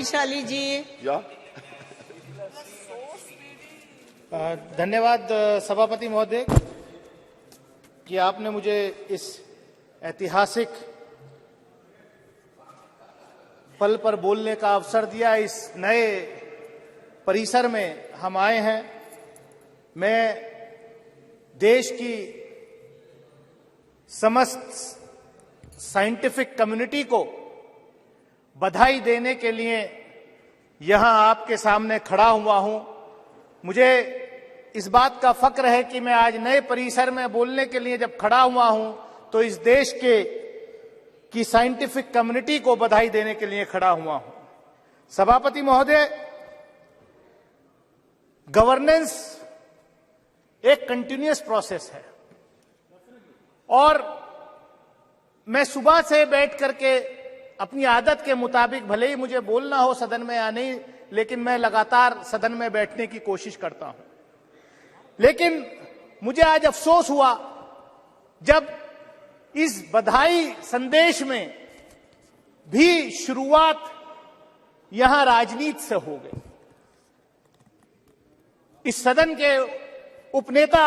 भाईशाली जी। धन्यवाद सभापति महोदय कि आपने मुझे इस ऐतिहासिक पल पर बोलने का अवसर दिया। इस नए परिसर में हम आए हैं। मैं देश की समस्त साइंटिफिक कम्युनिटी को बधाई देने के लिए यहां आपके सामने खड़ा हुआ हूं। मुझे इस बात का फक्र है कि मैं आज नए परिसर में बोलने के लिए जब खड़ा हुआ हूं तो इस देश की साइंटिफिक कम्युनिटी को बधाई देने के लिए खड़ा हुआ हूं। सभापति महोदय, गवर्नेंस एक कंटिन्यूअस प्रोसेस है और मैं सुबह से बैठ करके अपनी आदत के मुताबिक, भले ही मुझे बोलना हो सदन में या नहीं, लेकिन मैं लगातार सदन में बैठने की कोशिश करता हूं। लेकिन मुझे आज अफसोस हुआ जब इस बधाई संदेश में भी शुरुआत यहां राजनीति से हो गई। इस सदन के उपनेता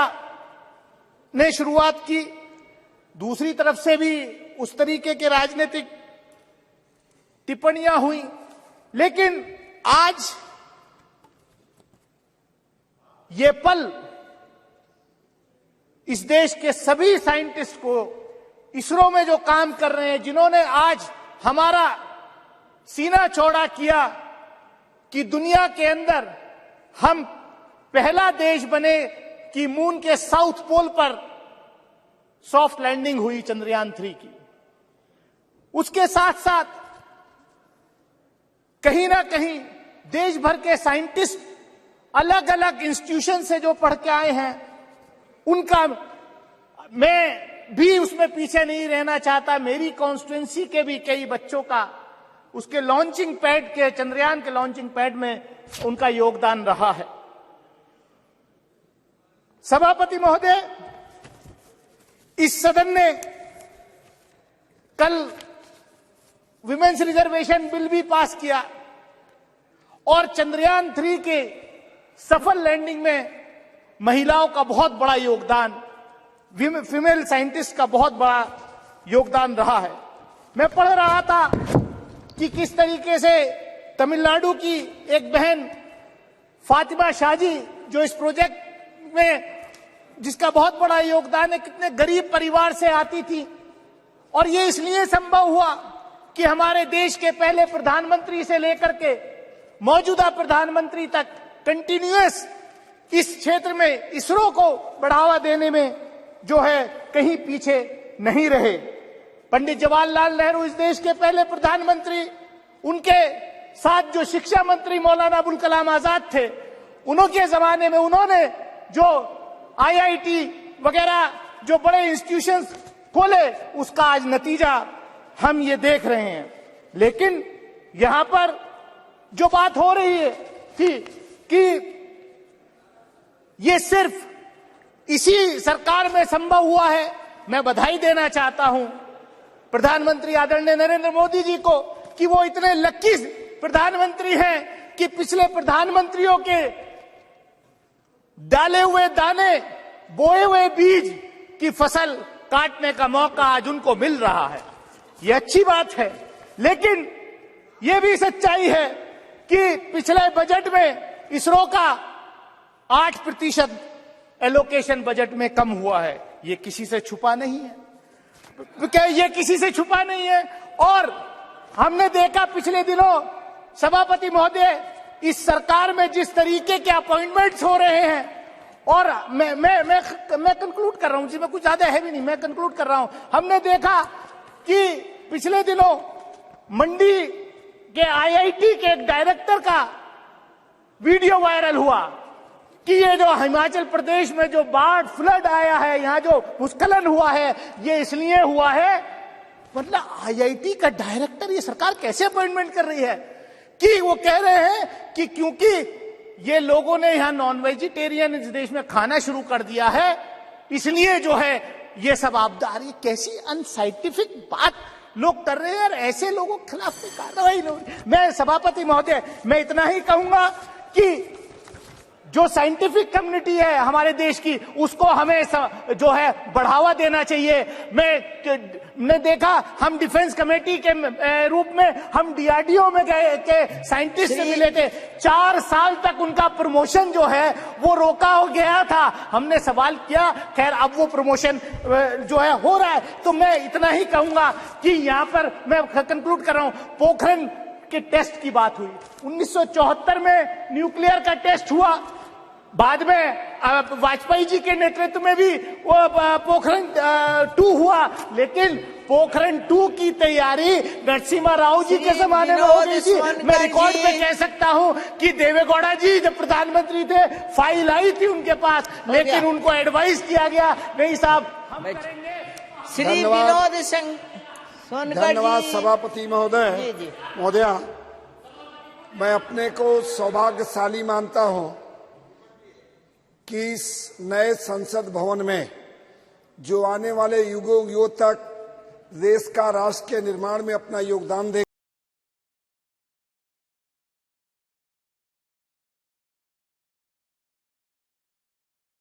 ने शुरुआत की, दूसरी तरफ से भी उस तरीके के राजनीतिक टिप्पणियां हुई। लेकिन आज ये पल इस देश के सभी साइंटिस्ट को, इसरो में जो काम कर रहे हैं, जिन्होंने आज हमारा सीना चौड़ा किया कि दुनिया के अंदर हम पहला देश बने कि मून के साउथ पोल पर सॉफ्ट लैंडिंग हुई चंद्रयान 3 की। उसके साथ साथ कहीं ना कहीं देश भर के साइंटिस्ट अलग अलग इंस्टीट्यूशन से जो पढ़ के आए हैं, उनका मैं भी उसमें पीछे नहीं रहना चाहता। मेरी कॉन्स्टिट्यूएंसी के भी कई बच्चों का उसके लॉन्चिंग पैड के, चंद्रयान के लॉन्चिंग पैड में उनका योगदान रहा है। सभापति महोदय, इस सदन ने कल विमेन्स रिजर्वेशन बिल भी पास किया और चंद्रयान 3 के सफल लैंडिंग में महिलाओं का बहुत बड़ा योगदान, फीमेल साइंटिस्ट का बहुत बड़ा योगदान रहा है। मैं पढ़ रहा था कि किस तरीके से तमिलनाडु की एक बहन फातिमा शाजी, जो इस प्रोजेक्ट में जिसका बहुत बड़ा योगदान है, कितने गरीब परिवार से आती थी और ये इसलिए संभव हुआ कि हमारे देश के पहले प्रधानमंत्री से लेकर के मौजूदा प्रधानमंत्री तक कंटिन्यूअस इस क्षेत्र में इसरो को बढ़ावा देने में जो है कहीं पीछे नहीं रहे। पंडित जवाहरलाल नेहरू इस देश के पहले प्रधानमंत्री, उनके साथ जो शिक्षा मंत्री मौलाना अबुल कलाम आजाद थे, उनके जमाने में उन्होंने जो IIT वगैरह जो बड़े इंस्टीट्यूशंस खोले, उसका आज नतीजा हम ये देख रहे हैं। लेकिन यहां पर जो बात हो रही है कि ये सिर्फ इसी सरकार में संभव हुआ है, मैं बधाई देना चाहता हूं प्रधानमंत्री आदरणीय नरेंद्र मोदी जी को कि वो इतने लकी प्रधानमंत्री हैं कि पिछले प्रधानमंत्रियों के डाले हुए दाने, बोए हुए बीज की फसल काटने का मौका आज उनको मिल रहा है। ये अच्छी बात है, लेकिन ये भी सच्चाई है कि पिछले बजट में इसरो का 8% एलोकेशन बजट में कम हुआ है। ये किसी से छुपा नहीं है, क्या ये किसी से छुपा नहीं है। और हमने देखा पिछले दिनों सभापति महोदय, इस सरकार में जिस तरीके के अपॉइंटमेंट्स हो रहे हैं, और मैं कंक्लूड कर रहा हूं, जिसमें कुछ ज्यादा है भी नहीं, मैं कंक्लूड कर रहा हूं। हमने देखा कि पिछले दिनों मंडी के IIT के एक डायरेक्टर का वीडियो वायरल हुआ कि ये जो हिमाचल प्रदेश में जो बाढ़ फ्लड आया है, यहां जो भूस्खलन हुआ है, ये इसलिए हुआ है। मतलब IIT का डायरेक्टर, ये सरकार कैसे अपॉइंटमेंट कर रही है कि वो कह रहे हैं कि क्योंकि ये लोगों ने यहां नॉन वेजिटेरियन इस देश में खाना शुरू कर दिया है, इसलिए जो है ये सब आपदा आ रही है। कैसी अनसाइंटिफिक बात लोग कर रहे हैं यार, ऐसे लोगों के खिलाफ कोई कार्रवाई नहीं हो रही। मैं सभापति महोदय, मैं इतना ही कहूंगा कि जो साइंटिफिक कम्युनिटी है हमारे देश की, उसको हमें जो है बढ़ावा देना चाहिए। मैंने देखा, हम डिफेंस कमेटी के रूप में हम डीआरडीओ में गए के साइंटिस्ट से मिले थे। 4 साल तक उनका प्रमोशन जो है वो रोका हो गया था। हमने सवाल किया, खैर अब वो प्रमोशन जो है हो रहा है। तो मैं इतना ही कहूंगा कि यहाँ पर मैं कंक्लूड कर रहा हूं, पोखरण के टेस्ट की बात हुई, 1974 में न्यूक्लियर का टेस्ट हुआ, बाद में वाजपेयी जी के नेतृत्व में भी वो पोखरण 2 हुआ, लेकिन पोखरण 2 की तैयारी नरसिम्हा राव जी के जमाने में हो गई थी। मैं रिकॉर्ड पे कह सकता हूं कि देवेगौड़ा जी जब प्रधानमंत्री थे, फाइल आई थी उनके पास, लेकिन उनको एडवाइस किया गया, नहीं साहब हम करेंगे। श्री विनोद सोनकर, धन्यवाद सभापति महोदया, मैं अपने को सौभाग्यशाली मानता हूं कि इस नए संसद भवन में जो आने वाले युगों तक देश का, राष्ट्र के निर्माण में अपना योगदान दे